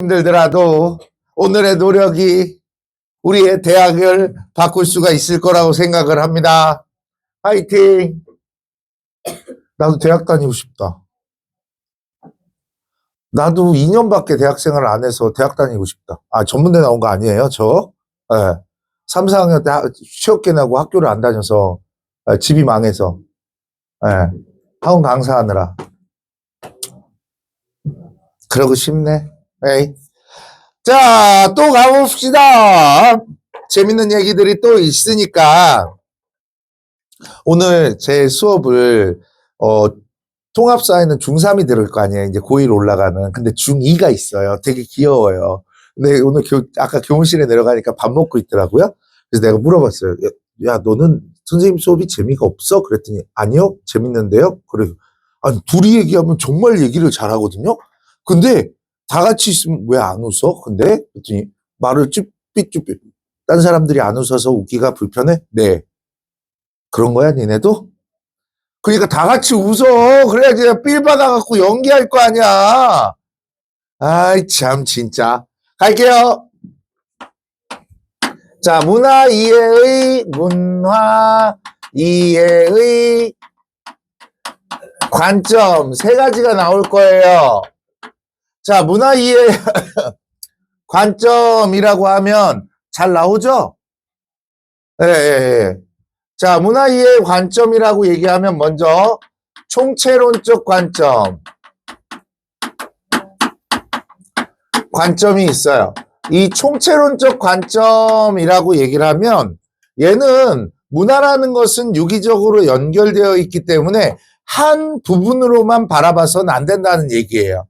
힘들더라도 오늘의 노력이 우리의 대학을 바꿀 수가 있을 거라고 생각을 합니다. 화이팅! 나도 대학 다니고 싶다. 나도 2년밖에 대학 생활을 안 해서 대학 다니고 싶다. 전문대 나온 거 아니에요, 저? 네. 3, 4학년 때 취업 깨나고 학교를 안 다녀서 집이 망해서 학원 강사하느라 그러고 싶네. 에이. 자, 또 가봅시다. 재밌는 얘기들이 또 있으니까 오늘 제 수업을 통합사회는 중3이 들을 거 아니에요. 이제 고1 올라가는. 근데 중2가 있어요. 되게 귀여워요. 근데 오늘 아까 교무실에 내려가니까 밥 먹고 있더라고요. 그래서 내가 물어봤어요. 야, 너는 선생님 수업이 재미가 없어? 그랬더니 아니요, 재밌는데요. 그래서 아니, 둘이 얘기하면 정말 얘기를 잘하거든요. 근데 다 같이 있으면 왜 안 웃어? 근데 그랬더니 말을 쭈삣쭈삣. 딴 사람들이 안 웃어서 웃기가 불편해? 네. 그런 거야, 니네도? 그러니까 다 같이 웃어. 그래야지 삘 받아갖고 연기할 거 아니야. 아이, 참, 진짜. 갈게요. 자, 문화 이해의 관점 세 가지가 나올 거예요. 자, 문화 이해 관점이라고 하면 잘 나오죠? 예. 자, 문화 이해 관점이라고 얘기하면 먼저 총체론적 관점이 있어요. 이 총체론적 관점이라고 얘기를 하면 얘는 문화라는 것은 유기적으로 연결되어 있기 때문에 한 부분으로만 바라봐서는 안 된다는 얘기예요.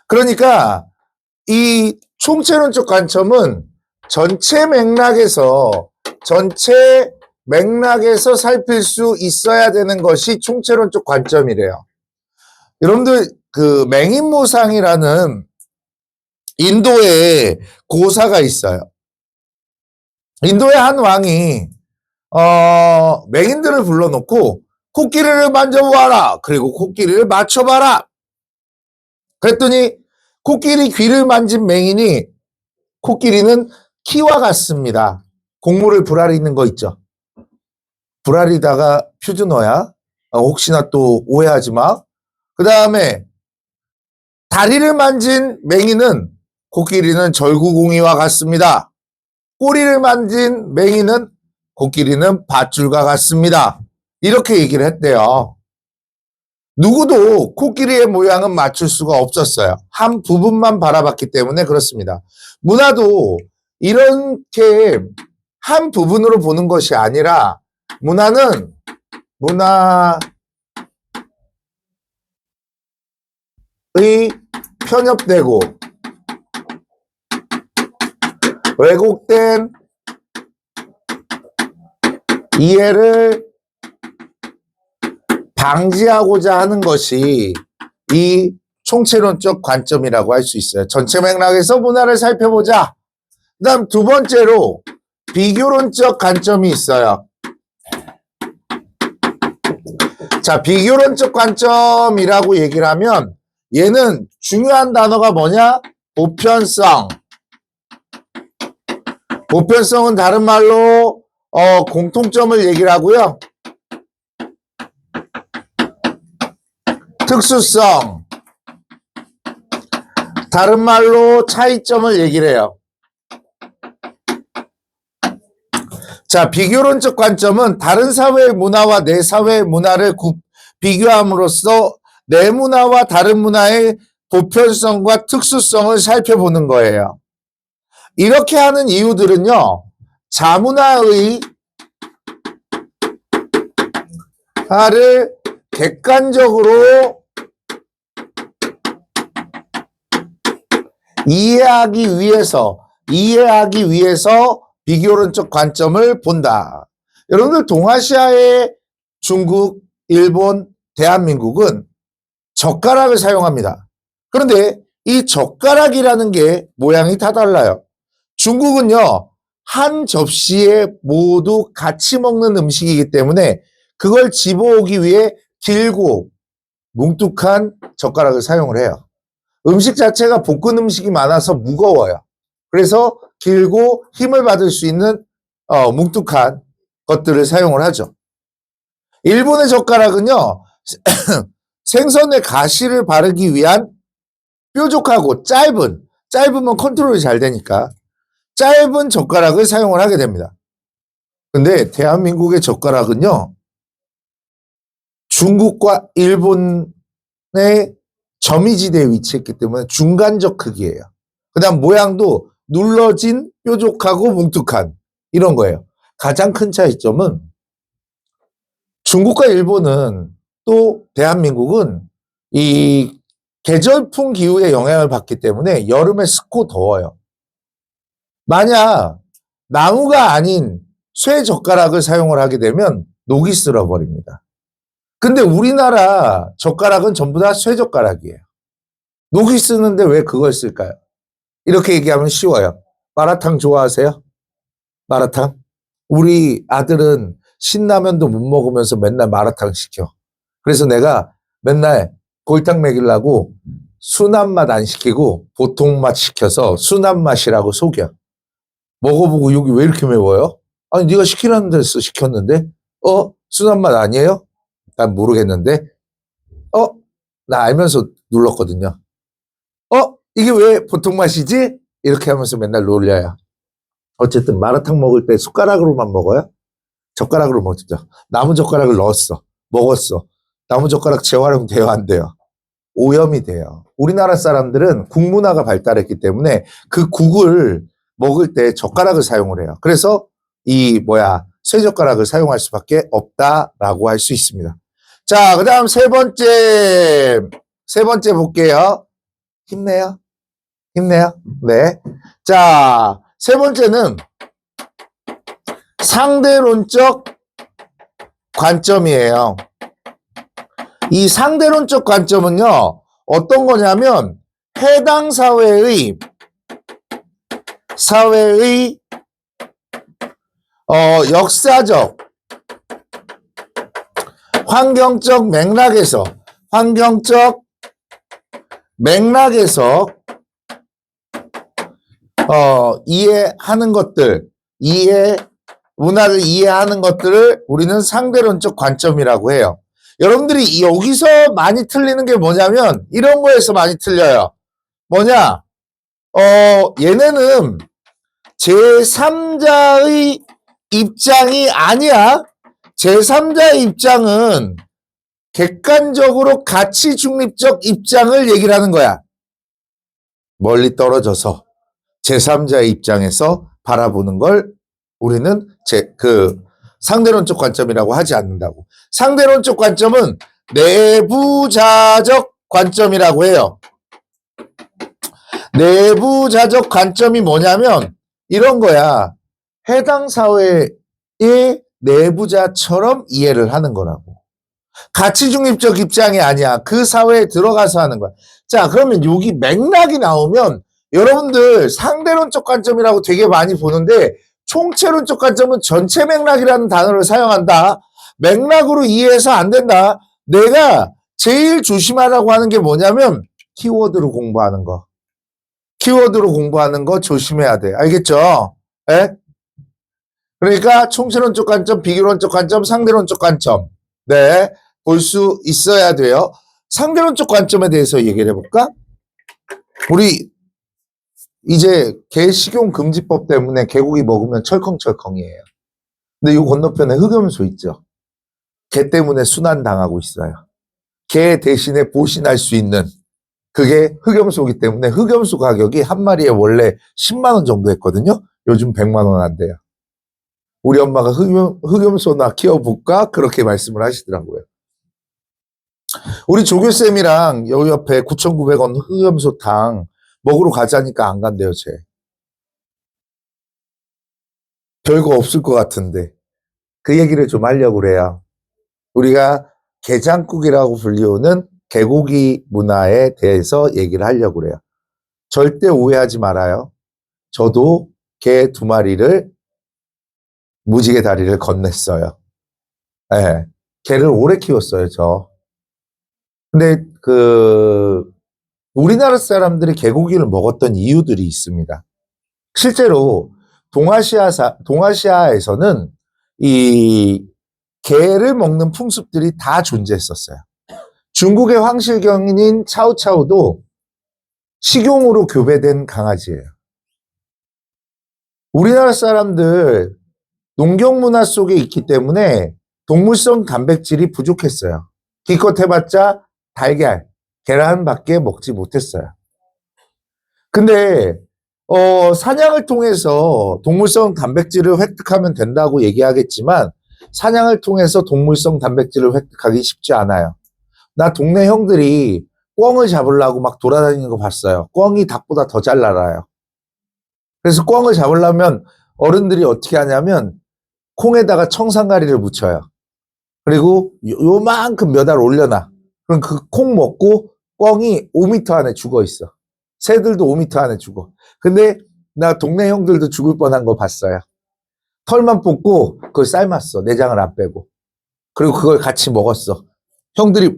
그러니까 이 총체론적 관점은 전체 맥락에서 살필 수 있어야 되는 것이 총체론적 관점이래요. 여러분들 그 맹인모상이라는 인도에 고사가 있어요. 인도의 한 왕이 맹인들을 불러놓고 코끼리를 만져보아라. 그리고 코끼리를 맞춰봐라. 그랬더니 코끼리 귀를 만진 맹인이 코끼리는 키와 같습니다. 곡물을 불아리는 거 있죠. 불아리다가 표준어야. 혹시나 또 오해하지 마. 그 다음에 다리를 만진 맹인은 코끼리는 절구공이와 같습니다. 꼬리를 만진 맹인은 코끼리는 밧줄과 같습니다. 이렇게 얘기를 했대요. 누구도 코끼리의 모양은 맞출 수가 없었어요. 한 부분만 바라봤기 때문에 그렇습니다. 문화도 이렇게 한 부분으로 보는 것이 아니라 문화는 문화의 편협되고 왜곡된 이해를 방지하고자 하는 것이 이 총체론적 관점이라고 할 수 있어요. 전체 맥락에서 문화를 살펴보자. 그 다음 두 번째로 비교론적 관점이 있어요. 자, 비교론적 관점이라고 얘기를 하면 얘는 중요한 단어가 뭐냐? 보편성. 보편성은 다른 말로 공통점을 얘기를 하고요. 특수성. 다른 말로 차이점을 얘기를 해요. 자, 비교론적 관점은 다른 사회의 문화와 내 사회의 문화를 비교함으로써 내 문화와 다른 문화의 보편성과 특수성을 살펴보는 거예요. 이렇게 하는 이유들은요, 자문화의 를 객관적으로 이해하기 위해서 비교론적 관점을 본다. 여러분들 동아시아의 중국, 일본, 대한민국은 젓가락을 사용합니다. 그런데 이 젓가락이라는 게 모양이 다 달라요. 중국은요, 한 접시에 모두 같이 먹는 음식이기 때문에 그걸 집어오기 위해 길고 뭉툭한 젓가락을 사용을 해요. 음식 자체가 볶은 음식이 많아서 무거워요. 그래서 길고 힘을 받을 수 있는 뭉툭한 것들을 사용을 하죠. 일본의 젓가락은요, 생선의 가시를 바르기 위한 뾰족하고 짧으면 컨트롤이 잘 되니까 짧은 젓가락을 사용을 하게 됩니다. 근데 대한민국의 젓가락은요, 중국과 일본의 점이지대에 위치했기 때문에 중간적 크기예요. 그 다음 모양도 눌러진 뾰족하고 뭉툭한 이런 거예요. 가장 큰 차이점은 중국과 일본은 또 대한민국은 이 계절풍 기후의 영향을 받기 때문에 여름에 습고 더워요. 만약 나무가 아닌 쇠 젓가락을 사용을 하게 되면 녹이 쓸어 버립니다. 근데 우리나라 젓가락은 전부 다 쇠 젓가락이에요. 녹이 쓰는데 왜 그걸 쓸까요? 이렇게 얘기하면 쉬워요. 마라탕 좋아하세요? 마라탕? 우리 아들은 신라면도 못 먹으면서 맨날 마라탕 시켜. 그래서 내가 맨날 골탕 먹이려고 순한 맛 안 시키고 보통 맛 시켜서 순한 맛이라고 속여. 먹어보고 여기 왜 이렇게 매워요? 아니 네가 시키라는 데서 시켰는데 순한 맛 아니에요? 난 모르겠는데 나 알면서 눌렀거든요. 이게 왜 보통 맛이지? 이렇게 하면서 맨날 놀려요. 어쨌든 마라탕 먹을 때 숟가락으로만 먹어요? 젓가락으로 먹죠. 나무 젓가락을 넣었어. 먹었어. 나무 젓가락 재활용 돼요? 안 돼요? 오염이 돼요. 우리나라 사람들은 국 문화가 발달했기 때문에 그 국을 먹을 때 젓가락을 사용을 해요. 그래서 쇠 젓가락을 사용할 수밖에 없다라고 할 수 있습니다. 자, 그 다음 세 번째 볼게요. 힘내요. 네. 자, 세 번째는 상대론적 관점이에요. 이 상대론적 관점은요, 어떤 거냐면, 해당 사회의 역사적, 환경적 맥락에서 이해하는 것들, 문화를 이해하는 것들을 우리는 상대론적 관점이라고 해요. 여러분들이 여기서 많이 틀리는 게 뭐냐면 이런 거에서 많이 틀려요. 뭐냐? 얘네는 제3자의 입장이 아니야. 제3자의 입장은 객관적으로 가치 중립적 입장을 얘기를 하는 거야. 멀리 떨어져서 제3자의 입장에서 바라보는 걸 우리는 상대론적 관점이라고 하지 않는다고. 상대론적 관점은 내부자적 관점이라고 해요. 내부자적 관점이 뭐냐면 이런 거야. 해당 사회의 내부자처럼 이해를 하는 거라고. 가치 중립적 입장이 아니야. 그 사회에 들어가서 하는 거야. 자, 그러면 여기 맥락이 나오면 여러분들 상대론적 관점이라고 되게 많이 보는데 총체론적 관점은 전체 맥락이라는 단어를 사용한다. 맥락으로 이해해서 안 된다. 내가 제일 조심하라고 하는 게 뭐냐면 키워드로 공부하는 거. 키워드로 공부하는 거 조심해야 돼. 알겠죠? 에? 그러니까 총체론적 관점, 비교론적 관점, 상대론적 관점. 네, 볼 수 있어야 돼요. 상대론적 관점에 대해서 얘기를 해볼까? 우리 이제 개 식용 금지법 때문에 개고기 먹으면 철컹철컹이에요. 근데 이 건너편에 흑염소 있죠. 개 때문에 순환당하고 있어요. 개 대신에 보신할 수 있는 그게 흑염소이기 때문에 흑염소 가격이 한 마리에 원래 10만 원 정도 했거든요. 요즘 100만 원 안 돼요. 우리 엄마가 흑염소나 키워볼까? 그렇게 말씀을 하시더라고요. 우리 조교쌤이랑 여기 옆에 9,900원 흑염소탕 먹으러 가자니까 안 간대요, 쟤. 별거 없을 것 같은데. 그 얘기를 좀 하려고 그래요. 우리가 게장국이라고 불리우는 개고기 문화에 대해서 얘기를 하려고 그래요. 절대 오해하지 말아요. 저도 개 2마리를 무지개 다리를 건넸어요. 네, 개를 오래 키웠어요, 저. 근데 우리나라 사람들이 개고기를 먹었던 이유들이 있습니다. 실제로 동아시아에서는 이 개를 먹는 풍습들이 다 존재했었어요. 중국의 황실경인 차오차오도 식용으로 교배된 강아지예요. 우리나라 사람들 농경 문화 속에 있기 때문에 동물성 단백질이 부족했어요. 기껏 해봤자 달걀, 계란밖에 먹지 못했어요. 근데 사냥을 통해서 동물성 단백질을 획득하면 된다고 얘기하겠지만 사냥을 통해서 동물성 단백질을 획득하기 쉽지 않아요. 나 동네 형들이 꿩을 잡으려고 막 돌아다니는 거 봤어요. 꿩이 닭보다 더 잘 날아요. 그래서 꿩을 잡으려면 어른들이 어떻게 하냐면 콩에다가 청산가리를 묻혀요. 그리고 요만큼 몇 알 올려놔. 그럼 그 콩 먹고 꿩이 5m 안에 죽어 있어. 새들도 5m 안에 죽어. 근데 나 동네 형들도 죽을 뻔한 거 봤어요. 털만 뽑고 그걸 삶았어. 내장을 안 빼고. 그리고 그걸 같이 먹었어. 형들이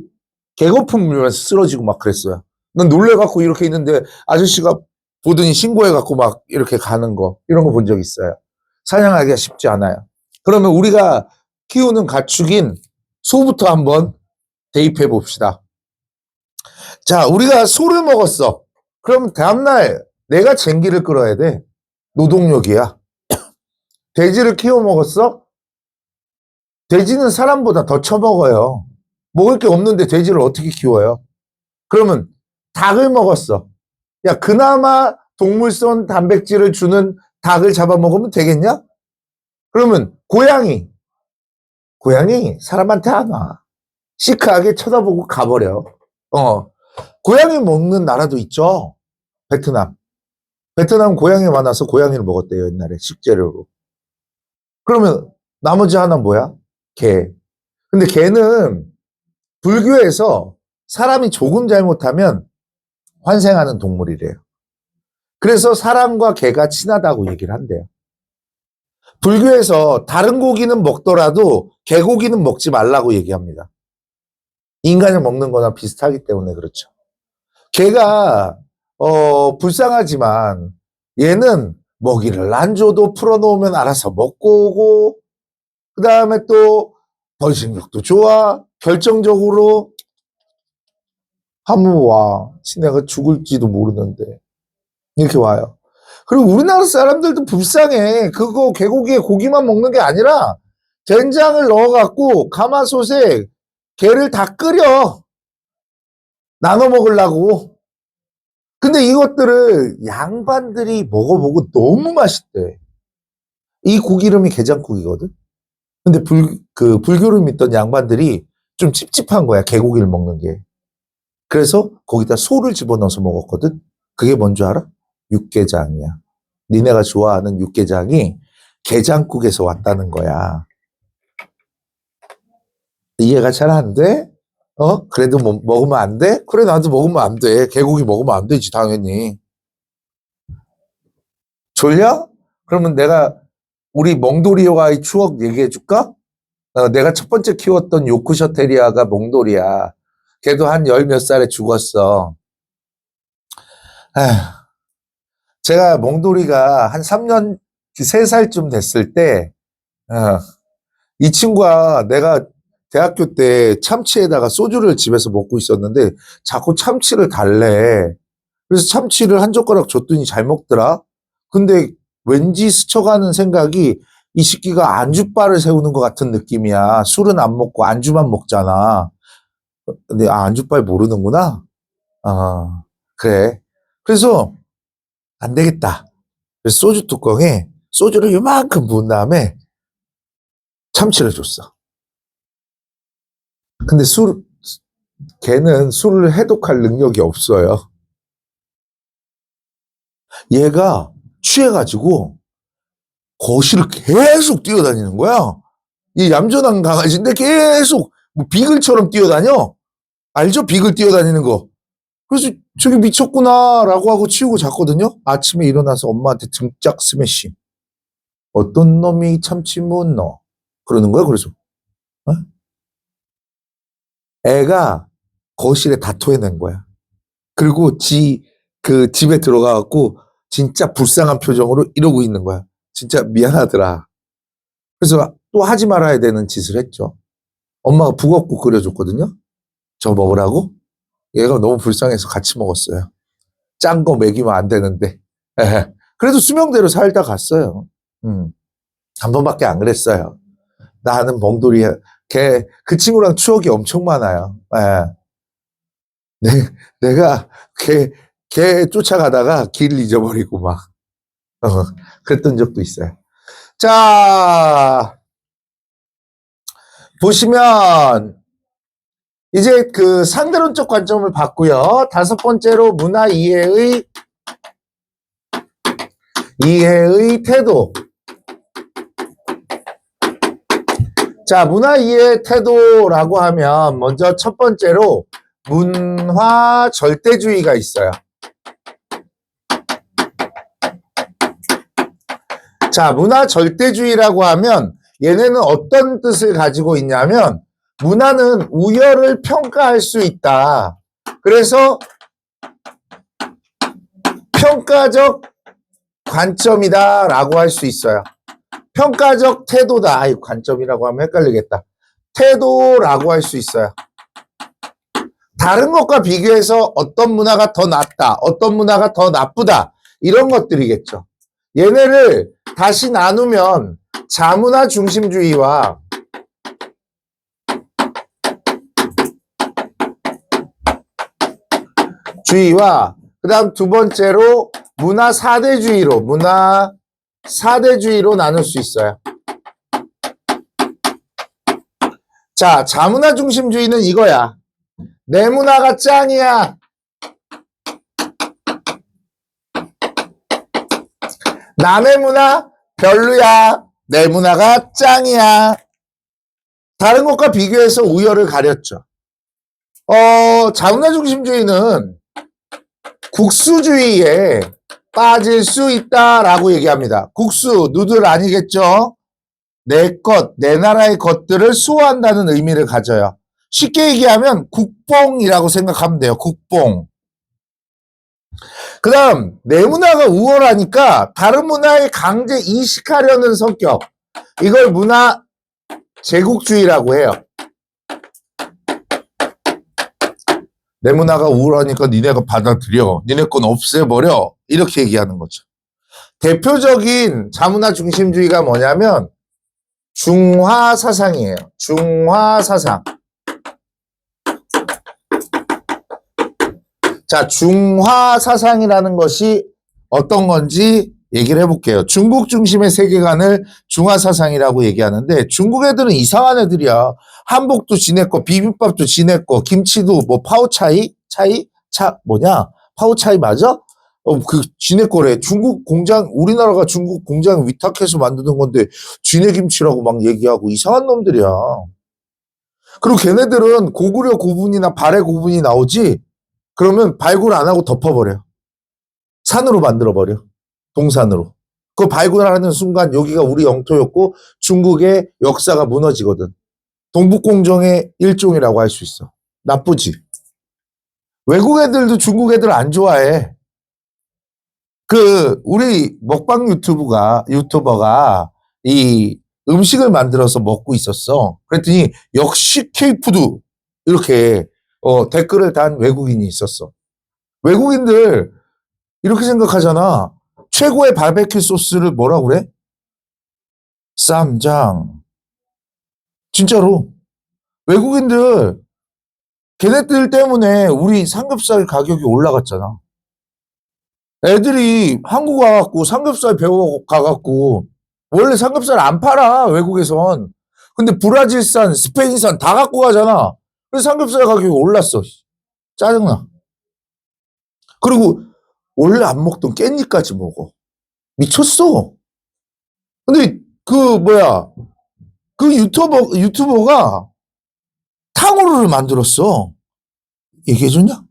개거품 물면서 쓰러지고 막 그랬어요. 난 놀래갖고 이렇게 있는데 아저씨가 보더니 신고해갖고 막 이렇게 가는 거. 이런 거 본 적 있어요. 사냥하기가 쉽지 않아요. 그러면 우리가 키우는 가축인 소부터 한번 대입해 봅시다. 자, 우리가 소를 먹었어. 그럼 다음날 내가 쟁기를 끌어야 돼. 노동력이야. 돼지를 키워 먹었어? 돼지는 사람보다 더 처먹어요. 먹을 게 없는데 돼지를 어떻게 키워요? 그러면 닭을 먹었어. 야, 그나마 동물성 단백질을 주는 닭을 잡아먹으면 되겠냐? 그러면 고양이 사람한테 안 와. 시크하게 쳐다보고 가버려. 고양이 먹는 나라도 있죠. 베트남 고양이 많아서 고양이를 먹었대요, 옛날에 식재료로. 그러면 나머지 하나는 뭐야? 개. 근데 개는 불교에서 사람이 조금 잘못하면 환생하는 동물이래요. 그래서 사람과 개가 친하다고 얘기를 한대요. 불교에서 다른 고기는 먹더라도 개고기는 먹지 말라고 얘기합니다. 인간을 먹는 거나 비슷하기 때문에 그렇죠. 개가 불쌍하지만 얘는 먹이를 안 줘도 풀어놓으면 알아서 먹고 오고 그 다음에 또 번식력도 좋아. 결정적으로 한번 와. 지네가 죽을지도 모르는데 이렇게 와요. 그리고 우리나라 사람들도 불쌍해. 그거 개고기에 고기만 먹는 게 아니라 된장을 넣어갖고 가마솥에 게를 다 끓여. 나눠 먹으려고. 근데 이것들을 양반들이 먹어보고 너무 맛있대. 이 고기 이름이 게장국이거든. 근데 불교를 믿던 양반들이 좀 찝찝한 거야. 개고기를 먹는 게. 그래서 거기다 소를 집어넣어서 먹었거든. 그게 뭔 줄 알아? 육개장이야. 니네가 좋아하는 육개장이 게장국에서 왔다는 거야. 이해가 잘 안 돼? 그래도 먹으면 안 돼? 그래, 나도 먹으면 안 돼. 개고기 먹으면 안 되지, 당연히. 졸려? 그러면 내가 우리 몽도리아와의 추억 얘기해 줄까? 내가 첫 번째 키웠던 요크셔 테리아가 몽도리아. 걔도 한 열 몇 살에 죽었어. 에휴, 제가 몽도리가 한 3년, 3살쯤 됐을 때, 이 친구가 내가 대학교 때 참치에다가 소주를 집에서 먹고 있었는데 자꾸 참치를 달래. 그래서 참치를 한 젓가락 줬더니 잘 먹더라. 근데 왠지 스쳐가는 생각이 이 새끼가 안주바를 세우는 것 같은 느낌이야. 술은 안 먹고 안주만 먹잖아. 근데 안주바 모르는구나. 그래. 그래서 안 되겠다. 그래서 소주 뚜껑에 소주를 요만큼 부은 다음에 참치를 줬어. 근데 걔는 술을 해독할 능력이 없어요. 얘가 취해가지고 거실을 계속 뛰어다니는 거야. 이 얌전한 강아지인데 계속 뭐 비글처럼 뛰어다녀. 알죠? 비글 뛰어다니는 거. 그래서 저기 미쳤구나라고 하고 치우고 잤거든요. 아침에 일어나서 엄마한테 등짝 스매싱. 어떤 놈이 참치 못 넣어. 그러는 거야. 그래서 애가 거실에 다 토해낸 거야. 그리고 그 집에 들어가갖고 진짜 불쌍한 표정으로 이러고 있는 거야. 진짜 미안하더라. 그래서 또 하지 말아야 되는 짓을 했죠. 엄마가 북엇국 끓여줬거든요. 저 먹으라고. 얘가 너무 불쌍해서 같이 먹었어요. 짠 거 먹이면 안 되는데. 그래도 수명대로 살다 갔어요. 한 번밖에 안 그랬어요. 나는 멍돌이야. 그 친구랑 추억이 엄청 많아요. 내가 걔 쫓아가다가 길 잊어버리고 막, 그랬던 적도 있어요. 자, 보시면, 이제 그 상대론적 관점을 봤고요. 다섯 번째로 문화 이해의 태도. 자, 문화 이해 태도라고 하면 먼저 첫 번째로 문화 절대주의가 있어요. 자, 문화 절대주의라고 하면 얘네는 어떤 뜻을 가지고 있냐면 문화는 우열을 평가할 수 있다. 그래서 평가적 관점이다 라고 할 수 있어요. 평가적 태도다. 아이, 관점이라고 하면 헷갈리겠다. 태도라고 할 수 있어요. 다른 것과 비교해서 어떤 문화가 더 낫다, 어떤 문화가 더 나쁘다, 이런 것들이겠죠. 얘네를 다시 나누면 자문화 중심주의와 그 다음 두 번째로 문화 사대주의로 나눌 수 있어요. 자, 자문화 중심주의는 이거야. 내 문화가 짱이야. 남의 문화 별로야. 내 문화가 짱이야. 다른 것과 비교해서 우열을 가렸죠. 자문화 중심주의는 국수주의에 빠질 수 있다라고 얘기합니다. 국수, 누들 아니겠죠? 내 것, 내 나라의 것들을 수호한다는 의미를 가져요. 쉽게 얘기하면 국뽕이라고 생각하면 돼요. 국뽕. 그 다음 내 문화가 우월하니까 다른 문화에 강제 이식하려는 성격. 이걸 문화 제국주의라고 해요. 내 문화가 우월하니까 니네가 받아들여. 니네 건 없애버려. 이렇게 얘기하는 거죠. 대표적인 자문화 중심주의가 뭐냐면 중화 사상이에요. 중화 사상. 자, 중화 사상이라는 것이 어떤 건지 얘기를 해볼게요. 중국 중심의 세계관을 중화 사상이라고 얘기하는데 중국 애들은 이상한 애들이야. 한복도 지냈고 비빔밥도 지냈고 김치도 뭐 파오차이? 파오차이 맞아? 지냈거래. 중국 공장, 우리나라가 중국 공장 위탁해서 만드는 건데 지네김치라고 막 얘기하고 이상한 놈들이야. 그리고 걔네들은 고구려 고분이나 발해 고분이 나오지 그러면 발굴 안 하고 덮어버려. 산으로 만들어버려. 동산으로. 그 발굴하는 순간 여기가 우리 영토였고 중국의 역사가 무너지거든. 동북공정의 일종이라고 할 수 있어. 나쁘지. 외국 애들도 중국 애들 안 좋아해. 우리 먹방 유튜버가 이 음식을 만들어서 먹고 있었어. 그랬더니 역시 K푸드 이렇게 댓글을 단 외국인이 있었어. 외국인들 이렇게 생각하잖아. 최고의 바베큐 소스를 뭐라 그래? 쌈장. 진짜로. 외국인들 걔네들 때문에 우리 삼겹살 가격이 올라갔잖아. 애들이 한국 와갖고 삼겹살 배워 가갖고 원래 삼겹살 안 팔아 외국에선. 근데 브라질산, 스페인산 다 갖고 가잖아. 그래서 삼겹살 가격이 올랐어. 짜증나. 그리고 원래 안 먹던 깻잎까지 먹어. 미쳤어. 근데 유튜버가 탕후루를 만들었어. 얘기해줬냐?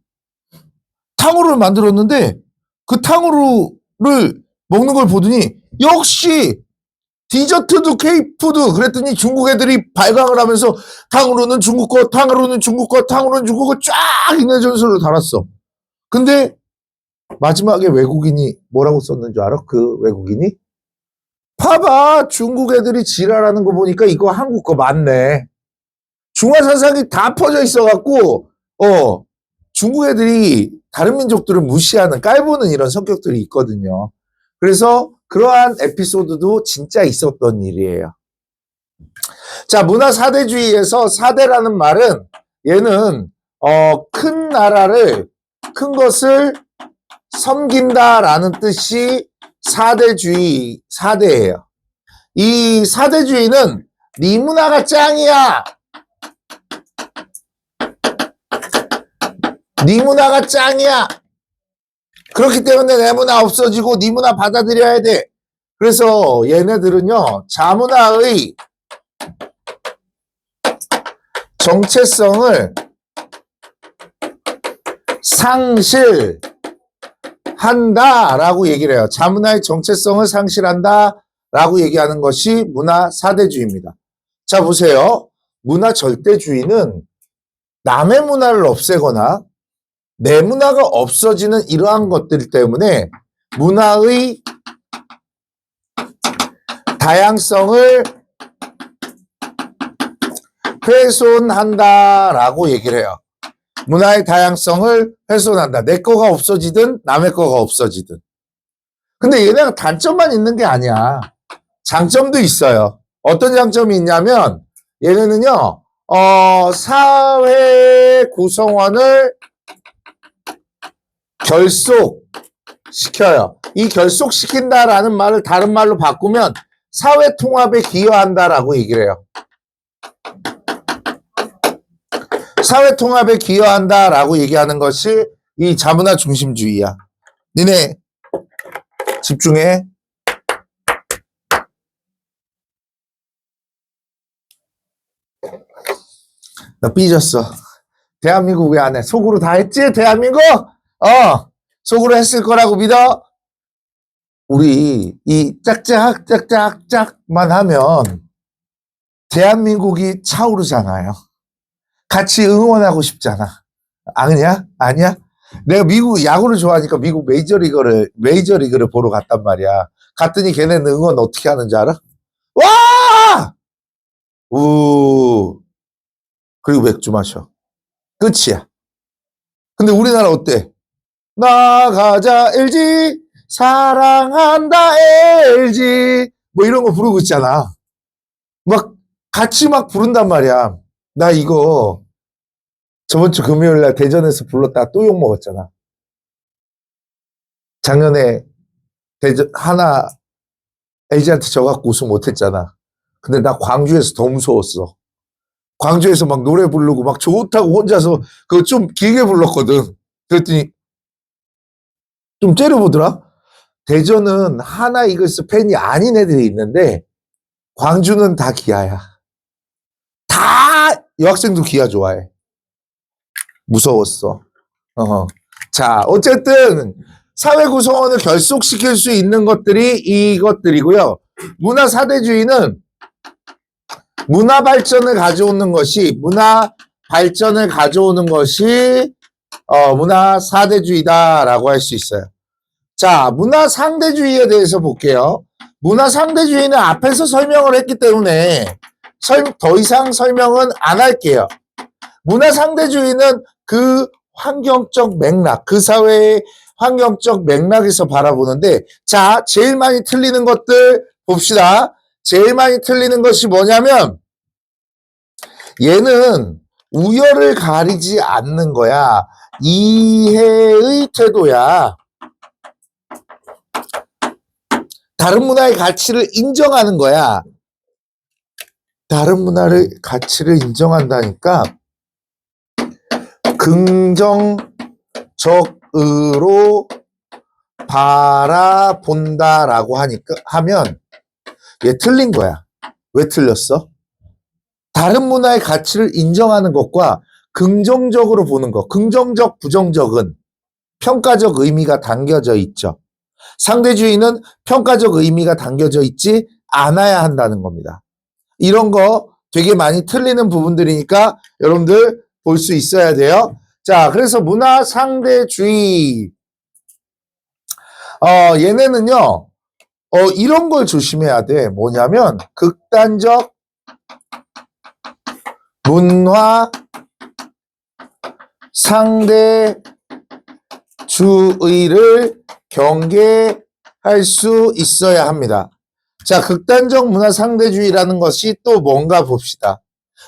탕후루를 만들었는데 그 탕후루를 먹는 걸 보더니 역시 디저트도 K푸드 그랬더니 중국 애들이 발광을 하면서 탕후루는 중국 거, 탕후루는 중국 거, 탕후루는 중국 거 쫙 인터넷 전설을 달았어. 근데 마지막에 외국인이 뭐라고 썼는 줄 알아? 그 외국인이? 봐봐, 중국 애들이 지랄하는 거 보니까 이거 한국 거 맞네. 중화사상이 다 퍼져 있어갖고, 중국 애들이 다른 민족들을 무시하는, 깔보는 이런 성격들이 있거든요. 그래서 그러한 에피소드도 진짜 있었던 일이에요. 자, 문화 사대주의에서 사대라는 말은 얘는 큰 나라를, 큰 것을 섬긴다라는 뜻이 사대주의, 사대예요. 이 사대주의는 네 문화가 짱이야. 네 문화가 짱이야. 그렇기 때문에 내 문화 없어지고 네 문화 받아들여야 돼. 그래서 얘네들은요, 자문화의 정체성을 상실한다라고 얘기를 해요. 자문화의 정체성을 상실한다라고 얘기하는 것이 문화 사대주의입니다. 자, 보세요. 문화 절대주의는 남의 문화를 없애거나 내 문화가 없어지는 이러한 것들 때문에 문화의 다양성을 훼손한다라고 얘기를 해요. 문화의 다양성을 훼손한다. 내 거가 없어지든 남의 거가 없어지든. 근데 얘네가 단점만 있는 게 아니야. 장점도 있어요. 어떤 장점이 있냐면 얘네는요, 사회 구성원을 결속시켜요. 이 결속시킨다라는 말을 다른 말로 바꾸면 사회 통합에 기여한다라고 얘기를 해요. 사회 통합에 기여한다라고 얘기하는 것이 이 자문화 중심주의야. 니네 집중해. 나 삐졌어. 대한민국 왜 안 해? 속으로 다 했지? 대한민국? 속으로 했을 거라고 믿어? 우리 이 짝짝짝짝짝만 하면 대한민국이 차오르잖아요. 같이 응원하고 싶잖아. 아니야? 아니야? 내가 미국 야구를 좋아하니까 미국 메이저리그를 보러 갔단 말이야. 갔더니 걔네는 응원 어떻게 하는지 알아? 와! 우. 그리고 맥주 마셔. 끝이야. 근데 우리나라 어때? 나가자 LG 사랑한다 LG 뭐 이런 거 부르고 있잖아. 막 같이 막 부른단 말이야. 나 이거 저번 주 금요일 날 대전에서 불렀다가 또 욕 먹었잖아. 작년에 대전 하나 LG한테 져갖고 우승 못했잖아. 근데 나 광주에서 더 무서웠어. 광주에서 막 노래 부르고 막 좋다고 혼자서 그거 좀 길게 불렀거든. 그랬더니 좀 째려보더라. 대전은 하나 이글스 팬이 아닌 애들이 있는데 광주는 다 기아야. 다 여학생도 기아 좋아해. 무서웠어. 자, 어쨌든 사회 구성원을 결속시킬 수 있는 것들이 이것들이고요. 문화 사대주의는 문화 발전을 가져오는 것이 문화 사대주의다라고 할 수 있어요. 자, 문화 상대주의에 대해서 볼게요. 문화 상대주의는 앞에서 설명을 했기 때문에 더 이상 설명은 안 할게요. 문화 상대주의는 그 환경적 맥락, 그 사회의 환경적 맥락에서 바라보는데, 자, 제일 많이 틀리는 것들 봅시다. 제일 많이 틀리는 것이 뭐냐면, 얘는 우열을 가리지 않는 거야. 이해의 태도야. 다른 문화의 가치를 인정하는 거야. 다른 문화의 가치를 인정한다니까 긍정적으로 바라본다라고 하면 얘 틀린 거야. 왜 틀렸어? 다른 문화의 가치를 인정하는 것과 긍정적으로 보는 것, 긍정적, 부정적은 평가적 의미가 담겨져 있죠. 상대주의는 평가적 의미가 담겨져 있지 않아야 한다는 겁니다. 이런 거 되게 많이 틀리는 부분들이니까 여러분들 볼 수 있어야 돼요. 자, 그래서 문화 상대주의. 얘네는요, 이런 걸 조심해야 돼. 뭐냐면, 극단적 문화 상대주의를 경계할 수 있어야 합니다. 자, 극단적 문화 상대주의라는 것이 또 뭔가 봅시다.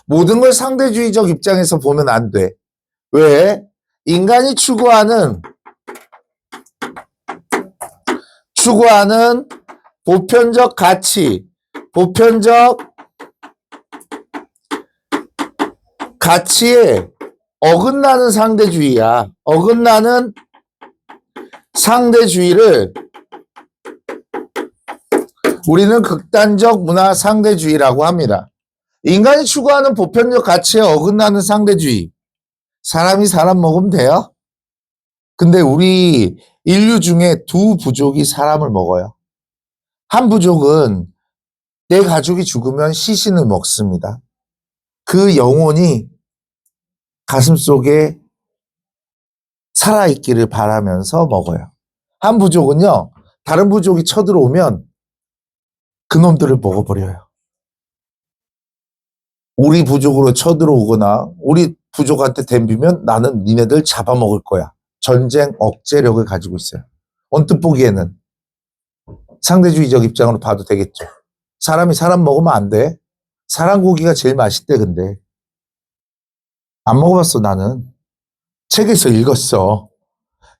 모든 걸 상대주의적 입장에서 보면 안 돼. 왜? 인간이 추구하는 보편적 가치에 어긋나는 상대주의야. 어긋나는 상대주의를 우리는 극단적 문화 상대주의라고 합니다. 인간이 추구하는 보편적 가치에 어긋나는 상대주의. 사람이 사람 먹으면 돼요? 근데 우리 인류 중에 두 부족이 사람을 먹어요. 한 부족은 내 가족이 죽으면 시신을 먹습니다. 그 영혼이 가슴속에 살아있기를 바라면서 먹어요. 한 부족은요, 다른 부족이 쳐들어오면 그놈들을 먹어버려요. 우리 부족으로 쳐들어오거나 우리 부족한테 덤비면 나는 니네들 잡아먹을 거야. 전쟁 억제력을 가지고 있어요. 언뜻 보기에는 상대주의적 입장으로 봐도 되겠죠. 사람이 사람 먹으면 안 돼. 사람 고기가 제일 맛있대. 근데 안 먹어봤어. 나는 책에서 읽었어.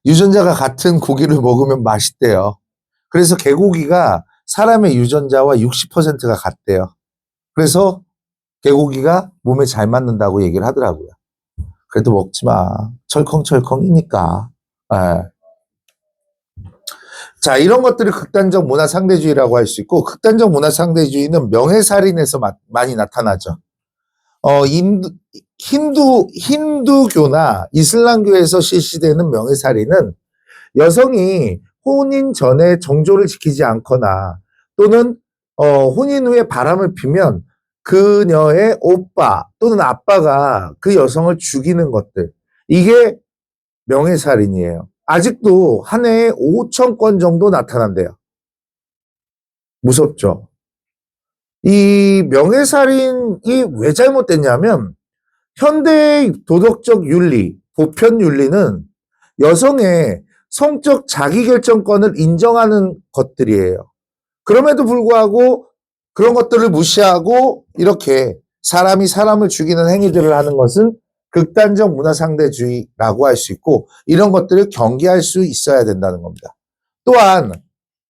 유전자가 같은 고기를 먹으면 맛있대요. 그래서 개고기가 사람의 유전자와 60%가 같대요. 그래서 개고기가 몸에 잘 맞는다고 얘기를 하더라고요. 그래도 먹지 마. 철컹철컹이니까. 네. 자, 이런 것들을 극단적 문화 상대주의라고 할 수 있고, 극단적 문화 상대주의는 명예살인에서 많이 나타나죠. 힌두교나 이슬람교에서 실시되는 명예살인은 여성이 혼인 전에 정조를 지키지 않거나 또는 혼인 후에 바람을 피면 그녀의 오빠 또는 아빠가 그 여성을 죽이는 것들, 이게 명예살인이에요. 아직도 한 해에 5,000건 정도 나타난대요. 무섭죠? 이 명예살인이 왜 잘못됐냐면 현대의 도덕적 윤리, 보편 윤리는 여성의 성적 자기결정권을 인정하는 것들이에요. 그럼에도 불구하고 그런 것들을 무시하고 이렇게 사람이 사람을 죽이는 행위들을 하는 것은 극단적 문화상대주의라고 할 수 있고, 이런 것들을 경계할 수 있어야 된다는 겁니다. 또한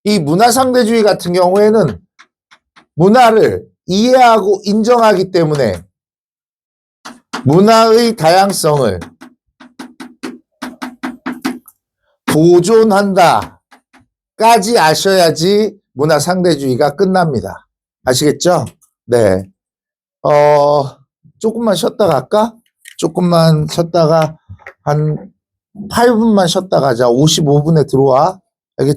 이 문화상대주의 같은 경우에는 문화를 이해하고 인정하기 때문에 문화의 다양성을 보존한다까지 아셔야지 문화상대주의가 끝납니다. 아시겠죠? 네. 조금만 쉬었다 갈까? 조금만 쉬었다가 한 8분만 쉬었다 가자. 55분에 들어와. 알겠죠?